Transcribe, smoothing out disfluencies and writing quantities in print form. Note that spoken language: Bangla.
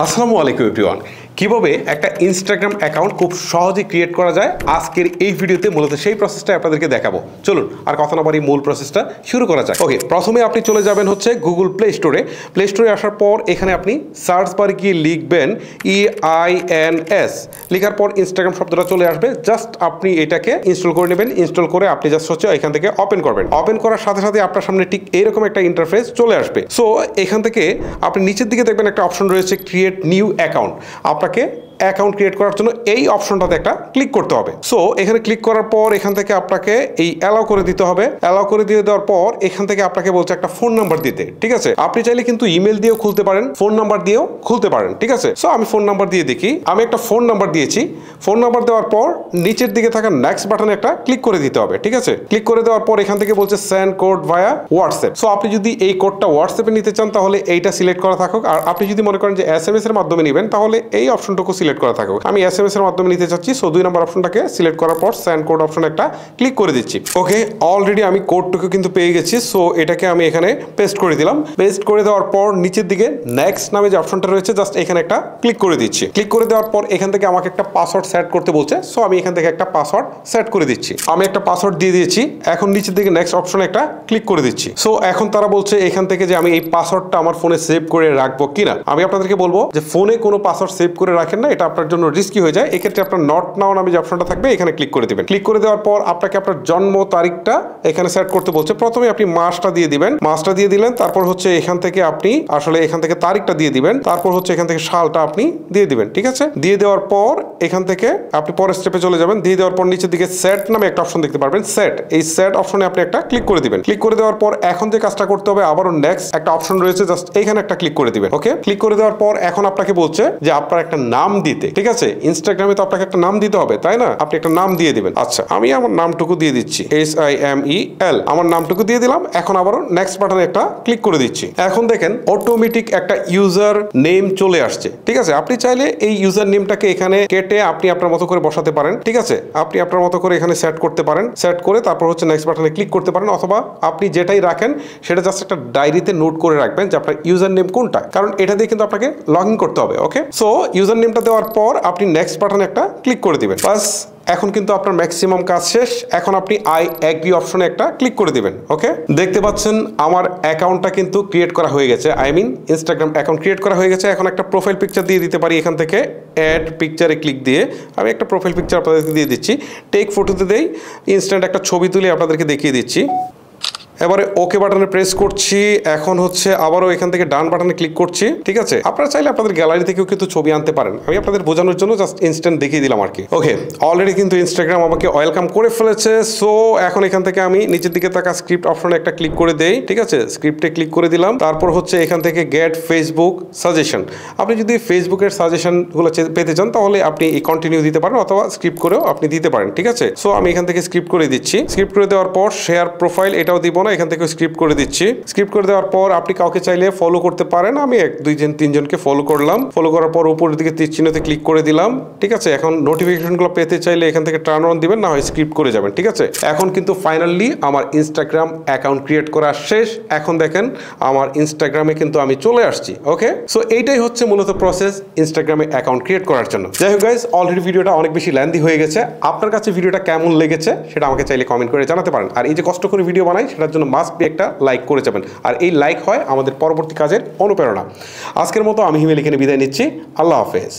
আসসালামু আলাইকুম এভরিওয়ান। কিভাবে একটা ইনস্টাগ্রাম অ্যাকাউন্ট খুব সহজে ক্রিয়েট করা যায় আজকের এই ভিডিওতে মূলত সেই প্রসেসটা আপনাদেরকে দেখাবো। চলুন আর কথা না বাড়ি মূল প্রসেসটা শুরু করা যাক। ওকে, প্রথমে আপনি চলে যাবেন হচ্ছে গুগল প্লে স্টোরে। প্লে স্টোরে আসার পর এখানে আপনি সার্চ বারে গিয়ে লিখবেন EINS, লেখার পর ইনস্টাগ্রাম শব্দটা চলে আসবে। জাস্ট আপনি এটাকে ইনস্টল করে নেবেন। ইনস্টল করে আপনি জাস্ট হচ্ছে এখান থেকে ওপেন করবেন। ওপেন করার সাথে সাথে আপনার সামনে ঠিক এরকম একটা ইন্টারফেস চলে আসবে। সো এখান থেকে আপনি নিচের দিকে দেখবেন একটা অপশন রয়েছে ক্রিয়েট নিউ অ্যাকাউন্ট। আপনাকে অ্যাকাউন্ট ক্রিয়েট করার জন্য এই অপশনটাতে একটা ক্লিক করতে হবে। সো এখানে ক্লিক করার পর এখান থেকে আপনাকে এই অ্যালাউ করে দিতে হবে। অ্যালাউ করে দিয়ে দেওয়ার পর এখান থেকে আপনাকে বলছে একটা ফোন নাম্বার দিতে। ঠিক আছে, আপনি চাইলে কিন্তু ইমেল দিয়েও খুলতে পারেন, ফোন নাম্বার দিয়েও খুলতে পারেন। ঠিক আছে, সো আমি ফোন নাম্বার দিয়ে দেখি। আমি একটা ফোন নাম্বার দিয়েছি। ফোন নাম্বার দেওয়ার পর নিচের দিকে থাকা নেক্সট বাটনে একটা ক্লিক করে দিতে হবে। ঠিক আছে, ক্লিক করে দেওয়ার পর এখান থেকে বলছে সেন্ড কোড ভায়া হোয়াটসঅ্যাপ। সো আপনি যদি এই কোডটা হোয়াটসঅ্যাপে নিতে চান তাহলে এইটা সিলেক্ট করা থাকুক। আর আপনি যদি মনে করেন যে SMS এর মাধ্যমে নেবেন তাহলে এই অপশনটুকু সিলেক্ট করা থাকুক। আমি SMS এর মাধ্যমে নিতে চাচ্ছি। সো 2 নম্বর অপশনটাকে সিলেক্ট করার পর সেন্ড কোড অপশন একটা ক্লিক করে দিচ্ছি। ওকে, অলরেডি আমি কোডটুকু কিন্তু পেয়ে গেছি। সো এটাকে আমি এখানে পেস্ট করে দিলাম। পেস্ট করে দেওয়ার পর নিচের দিকে নেক্সট নামে যে অপশনটা রয়েছে জাস্ট এখানে একটা ক্লিক করে দিচ্ছি। ক্লিক করে দেওয়ার পর এখান থেকে আমাকে একটা পাসওয়ার্ড সেট করতে বলছে। সো আমি এখান থেকে একটা পাসওয়ার্ড সেট করে দিচ্ছি। আমি একটা পাসওয়ার্ড দিয়ে দিয়েছি। এখন নিচের দিকে নেক্সট অপশনে একটা ক্লিক করে দিচ্ছি। সো এখন তারা বলছে এখান থেকে যে আমি এই পাসওয়ার্ডটা আমার ফোনে সেভ করে রাখবো কিনা। আমি আপনাদেরকে বলবো যে ফোনে কোনো পাসওয়ার্ড সেভ করে রাখেন না, এটা আপনার জন্য রিস্কি হয়ে যায়। এক্ষেত্রে আপনার নট নাও নামে যে অপশনটা থাকবে এখানে ক্লিক করে দিবেন। ক্লিক করে দেওয়ার পর আপনাকে আপনার জন্ম তারিখটা এখানে সেট করতে বলছে। প্রথমে আপনি মাসটা দিয়ে দিবেন, মাসটা দিয়ে দিলেন। তারপর হচ্ছে এখান থেকে আপনি আসলে এখান থেকে তারিখটা দিয়ে দিবেন। তারপর হচ্ছে এখান থেকে সালটা আপনি দিয়ে দিবেন। ঠিক আছে, দিয়ে দেওয়ার পর এখান থেকে আপনি পরের স্টেপে চলে যাবেন। দিয়ে দেওয়ার পর নিচের দিকে সেট নামে একটা অপশন দেখতে পারবেন। সেট, এই সেট অপশনে আপনি একটা ক্লিক করে দিবেন। ক্লিক করে দেওয়ার পর এখন যে কাজটা করতে হবে আবারও নেক্সট একটা অপশন রয়েছে, জাস্ট এইখানে একটা ক্লিক করে দিবেন। ওকে, ক্লিক করে দেওয়ার পর এখন আপনাকে বলছে যে আপনার একটা নাম দিতে। ঠিক আছে, ইনস্টাগ্রামে তো আপনাকে একটা নাম দিতে হবে, তাই না? আপনি একটা নাম দিয়ে দিবেন। আচ্ছা, আমি আমার নামটুকু দিয়ে দিচ্ছি, SIMEL। আমার নামটুকু দিয়ে দিলাম। এখন আবারও নেক্সট বাটনে একটা ক্লিক করে দিচ্ছি। এখন দেখেন অটোমেটিক একটা ইউজার নেম চলে আসছে। ঠিক আছে, আপনি চাইলে এই ইউজার নেমটাকে এখানে কেটে আপনি আপনার মতো করে বসাতে পারেন। ঠিক আছে, আপনি আপনার মতো করে এখানে সেট করতে পারেন। সেট করে তারপর হচ্ছে নেক্সট বাটনে ক্লিক করতে পারেন, অথবা আপনি যেটাই রাখেন সেটা জাস্ট একটা ডায়েরিতে নোট করে রাখবেন যে আপনার ইউজার নেম কোনটা, কারণ এটা দিয়ে কিন্তু আপনাকে লগ ইন করতে হবে। ওকে, সো ইউজার নেমটা দেওয়ার পর আপনি নেক্সট বাটনে একটা ক্লিক করে দিবেন। বাস, এখন কিন্তু আপনার ম্যাক্সিমাম কাজ শেষ। এখন আপনি আই এগ্রি অপশনে একটা ক্লিক করে দিবেন। ওকে, দেখতে পাচ্ছেন আমার অ্যাকাউন্টটা কিন্তু ক্রিয়েট করা হয়ে গেছে। ইনস্টাগ্রাম অ্যাকাউন্ট ক্রিয়েট করা হয়ে গেছে। এখন একটা প্রোফাইল পিকচার দিয়ে দিতে পারি। এখান থেকে অ্যাড পিকচারে ক্লিক দিয়ে আমি একটা প্রোফাইল পিকচার আপনাদেরকে দিয়ে দিচ্ছি। টেক ফটোতে দেই, ইনস্ট্যান্ট একটা ছবি তুলে আপনাদেরকে দেখিয়ে দিচ্ছি। এবারে ওকে বাটনে প্রেস করছি। এখন হচ্ছে আবারও এখান থেকে ডান বাটনে ক্লিক করছি। ঠিক আছে, আপনারা চাইলে আপনাদের গ্যালারি থেকেও কিন্তু ছবি আনতে পারেন। আমি আপনাদের বোঝানোর জন্য জাস্ট ইনস্ট্যান্ট দেখিয়ে দিলাম আর কি। ওকে, অলরেডি কিন্তু ইনস্টাগ্রাম আমাকে ওয়েলকাম করে ফেলেছে। সো এখন এখান থেকে আমি নিচের দিকে থাকা স্ক্রিপ্ট অপশনে একটা ক্লিক করে দেই। ঠিক আছে, স্ক্রিপ্টে ক্লিক করে দিলাম। তারপর হচ্ছে এখান থেকে গেট ফেসবুক সাজেশন। আপনি যদি ফেসবুকের সাজেশনগুলো পেতে চান তাহলে আপনি এই কন্টিনিউ দিতে পারেন, অথবা স্ক্রিপ্ট করেও আপনি দিতে পারেন। ঠিক আছে, সো আমি এখান থেকে স্ক্রিপ্ট করে দিচ্ছি। স্ক্রিপ্ট করে দেওয়ার পর শেয়ার প্রোফাইল এটাও দিব না, এখান থেকে স্ক্রিপ্ট করে দিচ্ছি। স্ক্রিপ্ট করে দেওয়ার পর আপনি কাউকে চাইলে ফলো করতে পারেন। আমি 1 2 3 জনকে ফলো করলাম। ফলো করার পর উপরের দিকে তীর চিহ্নতে ক্লিক করে দিলাম। ঠিক আছে, এখন নোটিফিকেশনগুলো পেতে চাইলে এখান থেকে টার্ন অন দিবেন, না হয় স্ক্রিপ্ট করে যাবেন। ঠিক আছে, এখন কিন্তু ফাইনালি আমার ইনস্টাগ্রাম অ্যাকাউন্ট ক্রিয়েট করা শেষ। এখন দেখেন আমার ইনস্টাগ্রামে কিন্তু আমি চলে আসছি। ওকে, সো এইটাই হচ্ছে মূলত প্রসেস ইনস্টাগ্রামে অ্যাকাউন্ট ক্রিয়েট করার জন্য। যাই হোক গাইস, অলরেডি ভিডিওটা অনেক বেশি লেন্থি হয়ে গেছে। আপনার কাছে ভিডিওটা কেমন লেগেছে সেটা আমাকে চাইলে কমেন্ট করে জানাতে পারেন। আর এই যে কষ্ট করে ভিডিও বানাই সেটার জন্য মাস্ট বি একটা লাইক করে যাবেন। আর এই লাইক হয় আমাদের পরবর্তী কাজের অনুপ্রেরণা। আজকের মতো আমি হিমেল এখানে বিদায় নিচ্ছি। আল্লাহ হাফেজ।